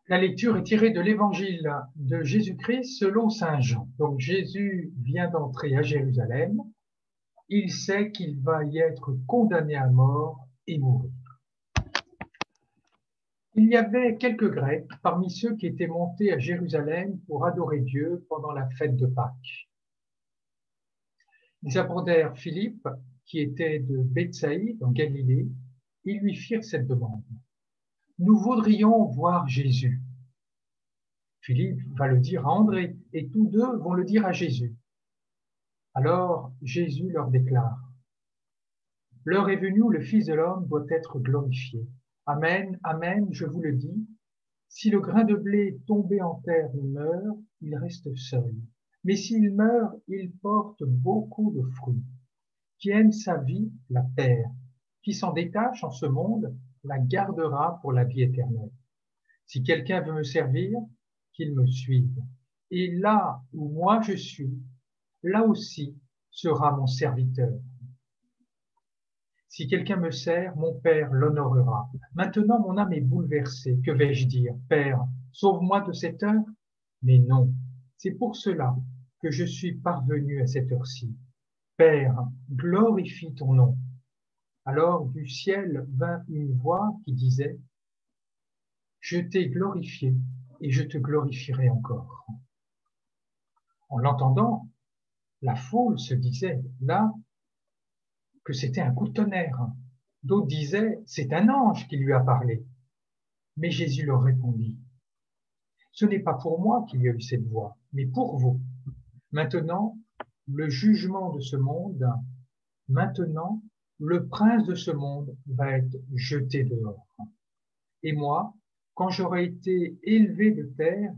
La lecture est tirée de l'évangile de Jésus-Christ selon saint Jean. Donc Jésus vient d'entrer à Jérusalem. Il sait qu'il va y être condamné à mort et mourir. Il y avait quelques Grecs parmi ceux qui étaient montés à Jérusalem pour adorer Dieu pendant la fête de Pâques. Ils abordèrent Philippe, qui était de Bethsaïde, en Galilée. Ils lui firent cette demande. Nous voudrions voir Jésus. Philippe va le dire à André, et tous deux vont le dire à Jésus. Alors Jésus leur déclare, l'heure est venue où le Fils de l'homme doit être glorifié. Amen, amen, je vous le dis, si le grain de blé tombé en terre meurt, il reste seul. Mais s'il meurt, il porte beaucoup de fruits. Qui aime sa vie la perd. Qui s'en détache en ce monde la gardera pour la vie éternelle. Si quelqu'un veut me servir, qu'il me suive. Et là où moi je suis, là aussi sera mon serviteur. Si quelqu'un me sert, mon Père l'honorera. Maintenant, mon âme est bouleversée. Que vais-je dire? Père, sauve-moi de cette heure? Mais non, c'est pour cela que je suis parvenu à cette heure-ci. Père, glorifie ton nom. Alors du ciel vint une voix qui disait, je t'ai glorifié et je te glorifierai encore. En l'entendant, la foule se disait là que c'était un coup de tonnerre. D'autres disaient, c'est un ange qui lui a parlé. Mais Jésus leur répondit, ce n'est pas pour moi qu'il y a eu cette voix, mais pour vous. Maintenant, le jugement de ce monde, maintenant, le prince de ce monde va être jeté dehors. Et moi, quand j'aurai été élevé de terre,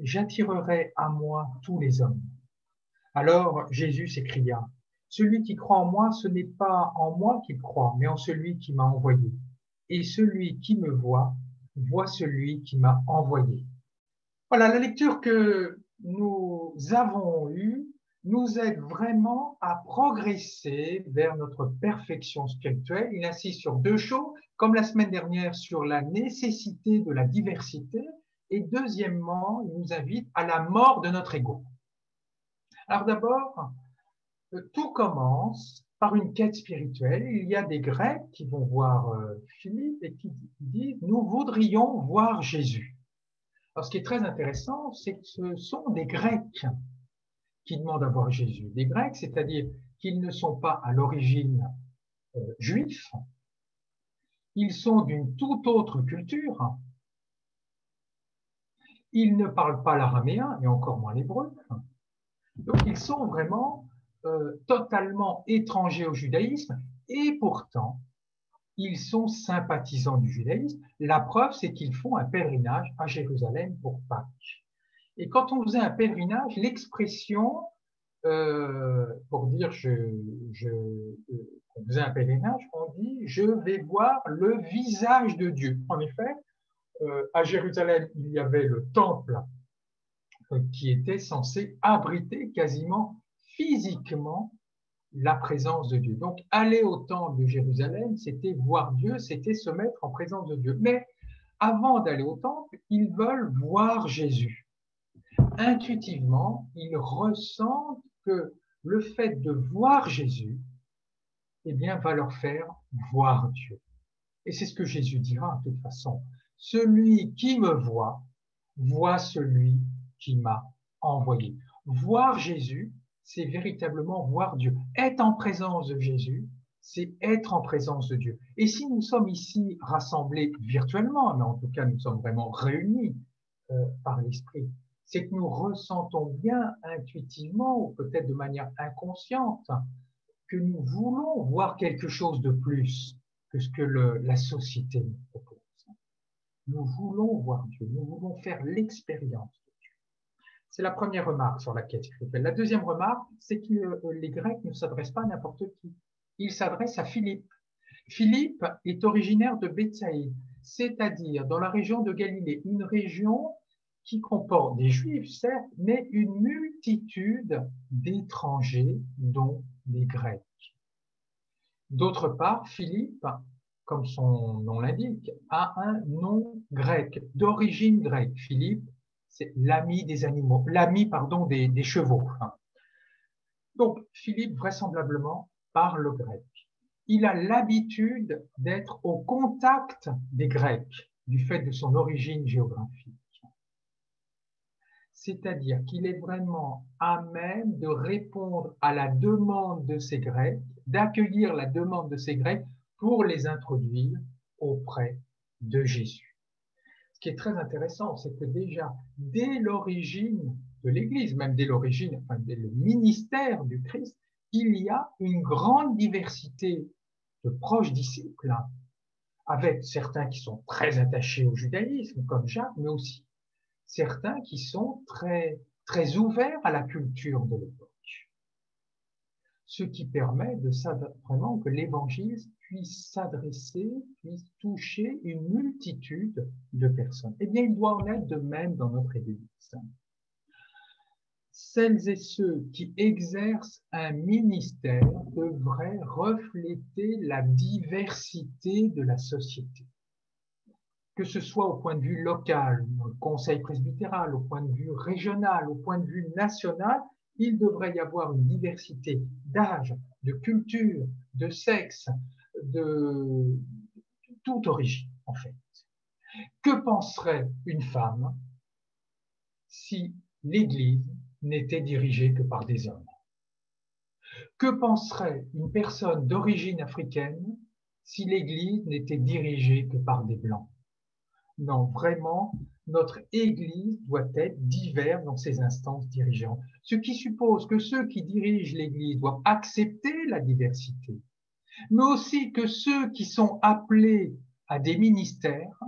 j'attirerai à moi tous les hommes. Alors Jésus s'écria, celui qui croit en moi, ce n'est pas en moi qu'il croit, mais en celui qui m'a envoyé. Et celui qui me voit celui qui m'a envoyé. Voilà, la lecture que nous avons eue nous aide vraiment à progresser vers notre perfection spirituelle. Il insiste sur deux choses, comme la semaine dernière sur la nécessité de la diversité, et deuxièmement, il nous invite à la mort de notre ego. Alors d'abord, tout commence par une quête spirituelle. Il y a des Grecs qui vont voir Philippe et qui disent, nous voudrions voir Jésus. Alors, ce qui est très intéressant, c'est que ce sont des Grecs qui demandent à voir Jésus. Des Grecs, c'est-à-dire qu'ils ne sont pas à l'origine juifs, ils sont d'une toute autre culture, ils ne parlent pas l'araméen et encore moins l'hébreu, donc ils sont vraiment totalement étrangers au judaïsme et pourtant ils sont sympathisants du judaïsme. La preuve, c'est qu'ils font un pèlerinage à Jérusalem pour Pâques. Et quand on faisait un pèlerinage, l'expression pour dire on faisait un pèlerinage, on dit je vais voir le visage de Dieu. En effet, à Jérusalem, il y avait le temple qui était censé abriter quasiment physiquement la présence de Dieu. Donc, aller au temple de Jérusalem, c'était voir Dieu, c'était se mettre en présence de Dieu. Mais avant d'aller au temple, ils veulent voir Jésus. Intuitivement, ils ressentent que le fait de voir Jésus, eh bien, va leur faire voir Dieu. Et c'est ce que Jésus dira de toute façon. Celui qui me voit celui qui m'a envoyé. Voir Jésus, c'est véritablement voir Dieu. Être en présence de Jésus, c'est être en présence de Dieu. Et si nous sommes ici rassemblés virtuellement, mais en tout cas nous sommes vraiment réunis par l'Esprit, c'est que nous ressentons bien intuitivement, ou peut-être de manière inconsciente, que nous voulons voir quelque chose de plus que ce que la société nous propose. Nous voulons voir Dieu, nous voulons faire l'expérience de Dieu. C'est la première remarque sur la quête spirituelle. La deuxième remarque, c'est que les Grecs ne s'adressent pas à n'importe qui. Ils s'adressent à Philippe. Philippe est originaire de Bethsaïde, c'est-à-dire dans la région de Galilée, une région qui comporte des Juifs, certes, mais une multitude d'étrangers, dont des Grecs. D'autre part, Philippe comme son nom l'indique, a un nom grec, d'origine grecque. Philippe, c'est l'ami des animaux, l'ami, pardon, des chevaux. Donc, Philippe, vraisemblablement, parle grec. Il a l'habitude d'être au contact des Grecs, du fait de son origine géographique. C'est-à-dire qu'il est vraiment à même de répondre à la demande de ces Grecs, d'accueillir la demande de ces Grecs pour les introduire auprès de Jésus. Ce qui est très intéressant, c'est que déjà, dès l'origine de l'Église, même dès l'origine, enfin, dès le ministère du Christ, il y a une grande diversité de proches disciples, avec certains qui sont très attachés au judaïsme, comme Jacques, mais aussi certains qui sont très, très ouverts à la culture de l'époque. Ce qui permet de vraiment que l'évangile puisse s'adresser, puisse toucher une multitude de personnes. Eh bien, il doit en être de même dans notre Église. Celles et ceux qui exercent un ministère devraient refléter la diversité de la société. Que ce soit au point de vue local, dans le conseil presbytéral, au point de vue régional, au point de vue national, il devrait y avoir une diversité d'âge, de culture, de sexe, de toute origine, en fait. Que penserait une femme si l'Église n'était dirigée que par des hommes? Que penserait une personne d'origine africaine si l'Église n'était dirigée que par des Blancs? Non, vraiment, notre Église doit être diverse dans ses instances dirigeantes, ce qui suppose que ceux qui dirigent l'Église doivent accepter la diversité, mais aussi que ceux qui sont appelés à des ministères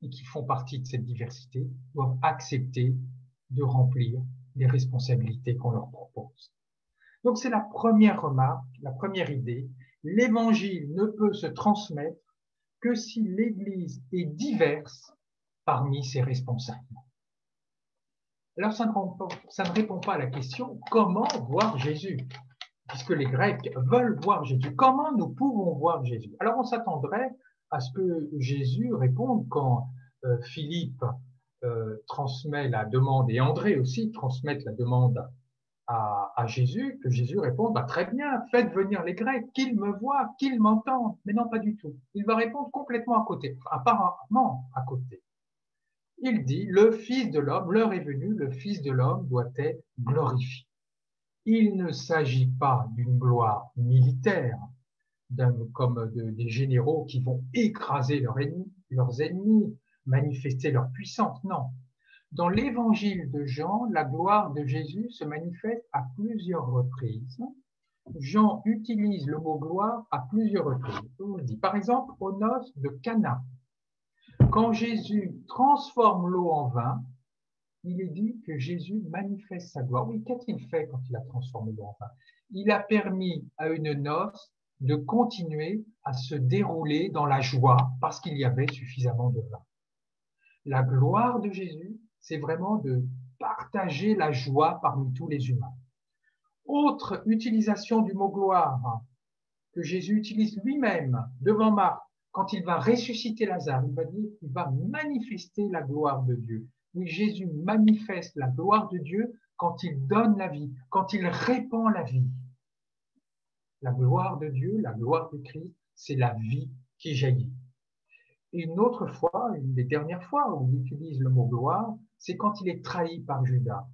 et qui font partie de cette diversité doivent accepter de remplir les responsabilités qu'on leur propose. Donc c'est la première remarque, la première idée. L'Évangile ne peut se transmettre que si l'Église est diverse parmi ses responsables. Alors ça ne répond pas à la question comment voir Jésus, puisque les Grecs veulent voir Jésus. Comment nous pouvons voir Jésus? Alors on s'attendrait à ce que Jésus réponde quand Philippe transmet la demande, et André aussi transmettent la demande à Jésus, que Jésus réponde très bien, faites venir les Grecs, qu'ils me voient, qu'ils m'entendent. Mais non, pas du tout. Il va répondre complètement à côté, apparemment à côté. Il dit, le Fils de l'homme, l'heure est venue, le Fils de l'homme doit être glorifié. Il ne s'agit pas d'une gloire militaire, comme des généraux qui vont écraser leurs ennemis, manifester leur puissance. Non. Dans l'évangile de Jean, la gloire de Jésus se manifeste à plusieurs reprises. Jean utilise le mot gloire à plusieurs reprises. Je vous le dis. Par exemple, aux noces de Cana, quand Jésus transforme l'eau en vin, il est dit que Jésus manifeste sa gloire. Oui, qu'a-t-il fait quand il a transformé l'eau en vin? Il a permis à une noce de continuer à se dérouler dans la joie parce qu'il y avait suffisamment de vin. La gloire de Jésus, c'est vraiment de partager la joie parmi tous les humains. Autre utilisation du mot gloire que Jésus utilise lui-même devant Marc, quand il va ressusciter Lazare, il va dire qu'il va manifester la gloire de Dieu. Oui, Jésus manifeste la gloire de Dieu quand il donne la vie, quand il répand la vie. La gloire de Dieu, la gloire de Christ, c'est la vie qui jaillit. Et une autre fois, une des dernières fois où il utilise le mot gloire, c'est quand il est trahi par Judas,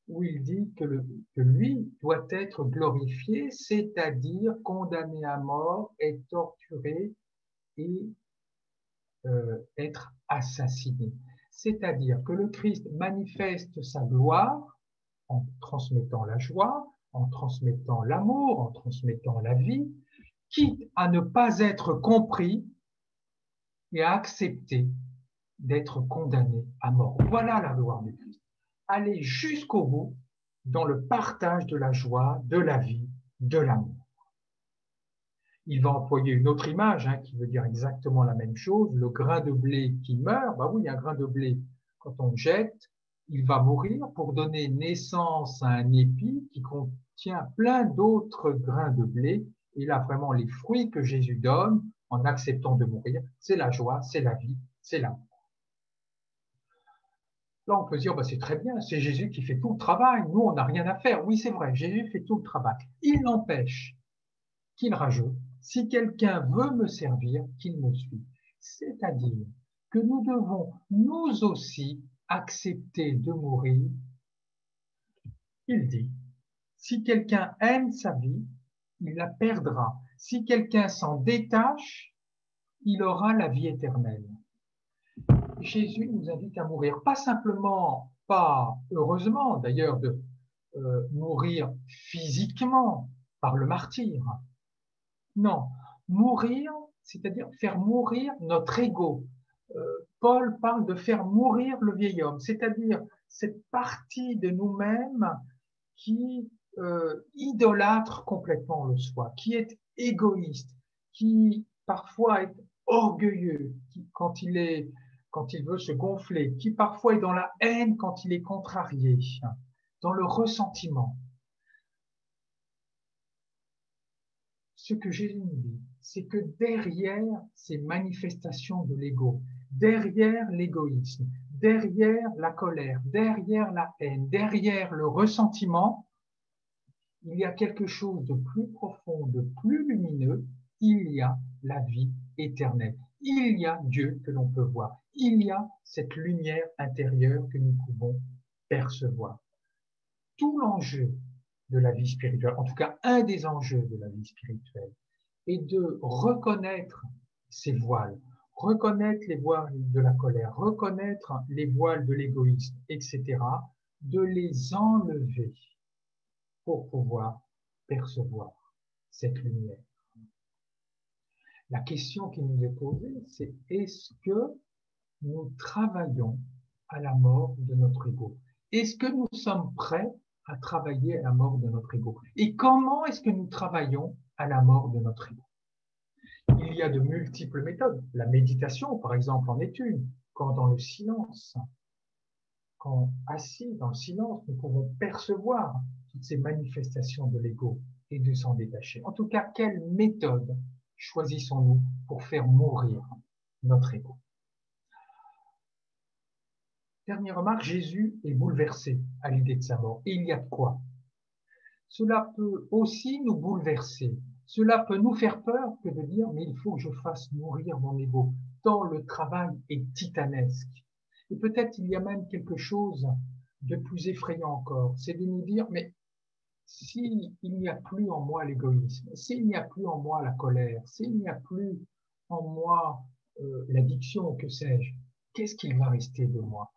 où il dit que lui doit être glorifié, c'est-à-dire condamné à mort et torturé et être assassiné. C'est-à-dire que le Christ manifeste sa gloire en transmettant la joie, en transmettant l'amour, en transmettant la vie, quitte à ne pas être compris et à accepter d'être condamné à mort. Voilà la gloire du Christ. Aller jusqu'au bout dans le partage de la joie, de la vie, de l'amour. Il va employer une autre image qui veut dire exactement la même chose, le grain de blé qui meurt. Bah oui, un grain de blé, quand on le jette, il va mourir pour donner naissance à un épi qui contient plein d'autres grains de blé. Et là, vraiment, les fruits que Jésus donne en acceptant de mourir, c'est la joie, c'est la vie, c'est l'amour. Là, on peut se dire, bah, c'est très bien, c'est Jésus qui fait tout le travail, nous, on n'a rien à faire. Oui, c'est vrai, Jésus fait tout le travail. Il n'empêche qu'il rajoute, si quelqu'un veut me servir, qu'il me suive. C'est-à-dire que nous devons, nous aussi, accepter de mourir. Il dit, si quelqu'un aime sa vie, il la perdra. Si quelqu'un s'en détache, il aura la vie éternelle. Jésus nous invite à mourir, pas simplement, pas heureusement d'ailleurs, de mourir physiquement par le martyre. Non, mourir, c'est-à-dire faire mourir notre ego. Paul parle de faire mourir le vieil homme, c'est-à-dire cette partie de nous-mêmes qui idolâtre complètement le soi, qui est égoïste, qui parfois est orgueilleux quand il veut se gonfler, qui parfois est dans la haine quand il est contrarié, dans le ressentiment. Ce que Jésus nous dit, c'est que derrière ces manifestations de l'ego, derrière l'égoïsme, derrière la colère, derrière la haine, derrière le ressentiment, il y a quelque chose de plus profond, de plus lumineux, il y a la vie éternelle. Il y a Dieu que l'on peut voir. Il y a cette lumière intérieure que nous pouvons percevoir. Tout l'enjeu de la vie spirituelle, en tout cas un des enjeux de la vie spirituelle, est de reconnaître ces voiles, reconnaître les voiles de la colère, reconnaître les voiles de l'égoïsme, etc., de les enlever pour pouvoir percevoir cette lumière. La question qui nous est posée, c'est est-ce que nous travaillons à la mort de notre ego? Est-ce que nous sommes prêts à travailler à la mort de notre ego? Et comment est-ce que nous travaillons à la mort de notre ego? Il y a de multiples méthodes. La méditation, par exemple, en est une. Quand dans le silence, quand assis dans le silence, nous pouvons percevoir toutes ces manifestations de l'ego et de s'en détacher. En tout cas, quelle méthode choisissons-nous pour faire mourir notre ego? Dernière remarque, Jésus est bouleversé à l'idée de sa mort. Et il y a de quoi? Cela peut aussi nous bouleverser. Cela peut nous faire peur que de dire, mais il faut que je fasse mourir mon ego, tant le travail est titanesque. Et peut-être il y a même quelque chose de plus effrayant encore, c'est de nous dire, mais s'il n'y a plus en moi l'égoïsme, s'il n'y a plus en moi la colère, s'il n'y a plus en moi l'addiction, que sais-je, qu'est-ce qu'il va rester de moi?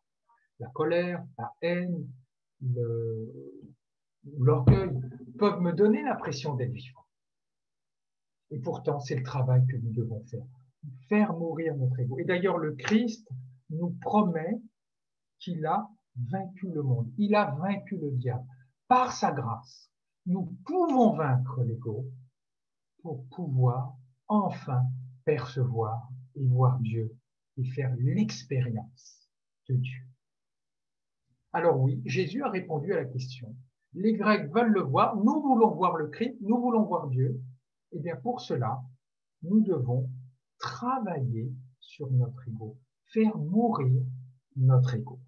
La colère, la haine, l'orgueil peuvent me donner l'impression d'être vivant. Et pourtant, c'est le travail que nous devons faire mourir notre ego. Et d'ailleurs, le Christ nous promet qu'il a vaincu le monde, il a vaincu le diable. Par sa grâce, nous pouvons vaincre l'ego pour pouvoir enfin percevoir et voir Dieu et faire l'expérience de Dieu. Alors oui, Jésus a répondu à la question. Les Grecs veulent le voir, nous voulons voir le Christ, nous voulons voir Dieu. Eh bien, pour cela, nous devons travailler sur notre ego, faire mourir notre ego.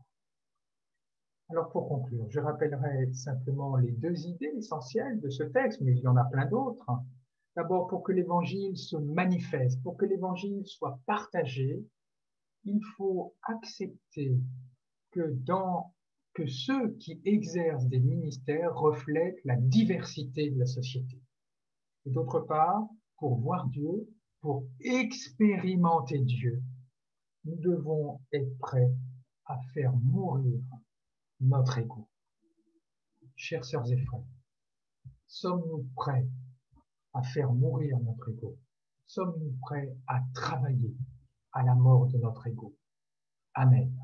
Alors, pour conclure, je rappellerai simplement les deux idées essentielles de ce texte, mais il y en a plein d'autres. D'abord, pour que l'évangile se manifeste, pour que l'évangile soit partagé, il faut accepter que ceux qui exercent des ministères reflètent la diversité de la société. Et d'autre part, pour voir Dieu, pour expérimenter Dieu, nous devons être prêts à faire mourir notre ego. Chers sœurs et frères, sommes-nous prêts à faire mourir notre ego? Sommes-nous prêts à travailler à la mort de notre ego? Amen.